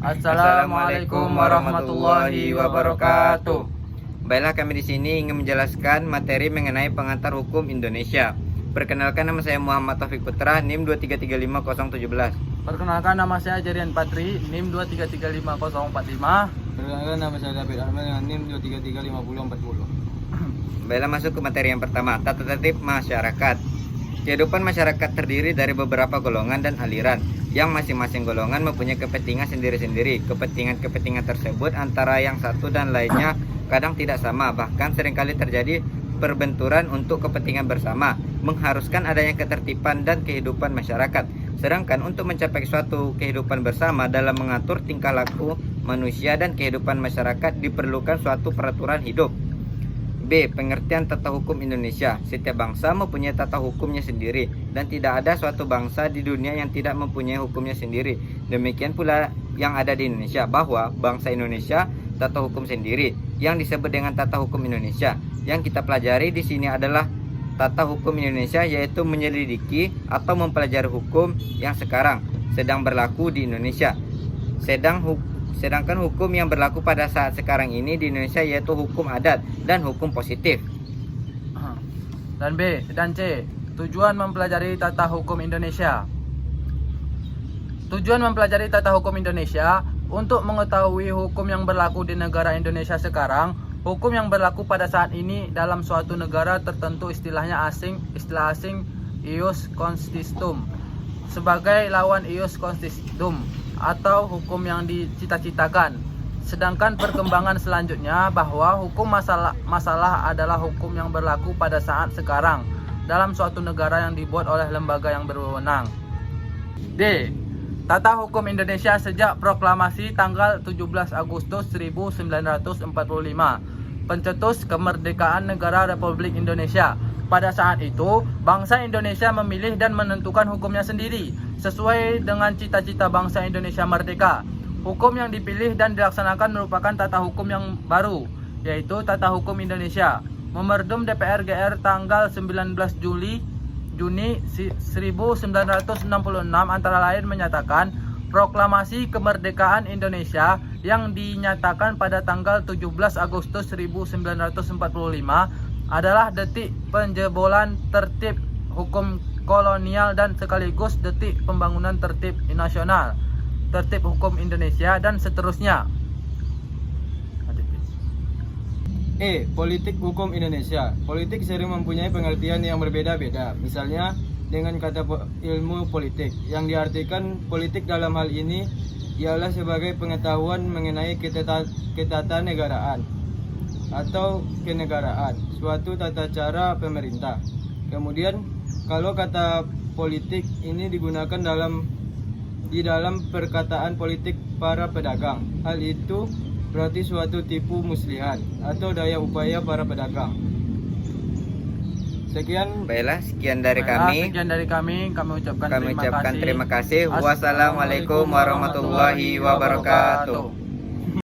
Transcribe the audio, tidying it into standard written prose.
Assalamualaikum warahmatullahi wabarakatuh. Baiklah, kami di sini ingin menjelaskan materi mengenai pengantar hukum Indonesia. Perkenalkan, nama saya Muhammad Taufik Putra, NIM 2335017. Perkenalkan, nama saya Jerian Patri, NIM 2335045. Perkenalkan, nama saya David Arman dengan NIM 2335040. Baiklah, masuk ke materi yang pertama, tata tertib masyarakat. Kehidupan masyarakat terdiri dari beberapa golongan dan aliran, yang masing-masing golongan mempunyai kepentingan sendiri-sendiri. Kepentingan-kepentingan tersebut antara yang satu dan lainnya kadang tidak sama, bahkan seringkali terjadi perbenturan untuk kepentingan bersama, mengharuskan adanya ketertiban dan kehidupan masyarakat. Sedangkan untuk mencapai suatu kehidupan bersama dalam mengatur tingkah laku manusia dan kehidupan masyarakat diperlukan suatu peraturan hidup. B. Pengertian tata hukum Indonesia. Setiap bangsa mempunyai tata hukumnya sendiri, dan tidak ada suatu bangsa di dunia yang tidak mempunyai hukumnya sendiri. Demikian pula yang ada di Indonesia, bahwa bangsa Indonesia tata hukum sendiri yang disebut dengan tata hukum Indonesia. Yang kita pelajari di sini adalah tata hukum Indonesia, yaitu menyelidiki atau mempelajari hukum yang sekarang sedang berlaku di Indonesia. Sedangkan hukum yang berlaku pada saat sekarang ini di Indonesia yaitu hukum adat dan hukum positif. Dan B dan C, tujuan mempelajari tata hukum Indonesia. Tujuan mempelajari tata hukum Indonesia untuk mengetahui hukum yang berlaku di negara Indonesia sekarang. Hukum yang berlaku pada saat ini dalam suatu negara tertentu istilah asing ius consistum sebagai lawan ius consistum atau hukum yang dicita-citakan. Sedangkan perkembangan selanjutnya bahwa hukum masalah adalah hukum yang berlaku pada saat sekarang dalam suatu negara yang dibuat oleh lembaga yang berwenang. D. Tata hukum Indonesia sejak proklamasi tanggal 17 Agustus 1945, pencetus kemerdekaan negara Republik Indonesia. Pada saat itu, bangsa Indonesia memilih dan menentukan hukumnya sendiri, sesuai dengan cita-cita bangsa Indonesia merdeka. Hukum yang dipilih dan dilaksanakan merupakan tata hukum yang baru, yaitu Tata Hukum Indonesia. Memerdum DPR GR tanggal 19 Juni 1966 antara lain menyatakan proklamasi kemerdekaan Indonesia yang dinyatakan pada tanggal 17 Agustus 1945 adalah detik penjebolan tertib hukum kolonial dan sekaligus detik pembangunan tertib nasional, tertib hukum Indonesia, dan seterusnya. E. Politik hukum Indonesia. Politik sering mempunyai pengertian yang berbeda-beda. Misalnya dengan kata ilmu politik, yang diartikan politik dalam hal ini ialah sebagai pengetahuan mengenai ketatanegaraan atau kenegaraan, suatu tata cara pemerintah. Kemudian kalau kata politik ini digunakan di dalam perkataan politik para pedagang, hal itu berarti suatu tipu muslihat atau daya upaya para pedagang. Baiklah, sekian dari kami. Kami ucapkan terima kasih. Wassalamualaikum warahmatullahi wabarakatuh.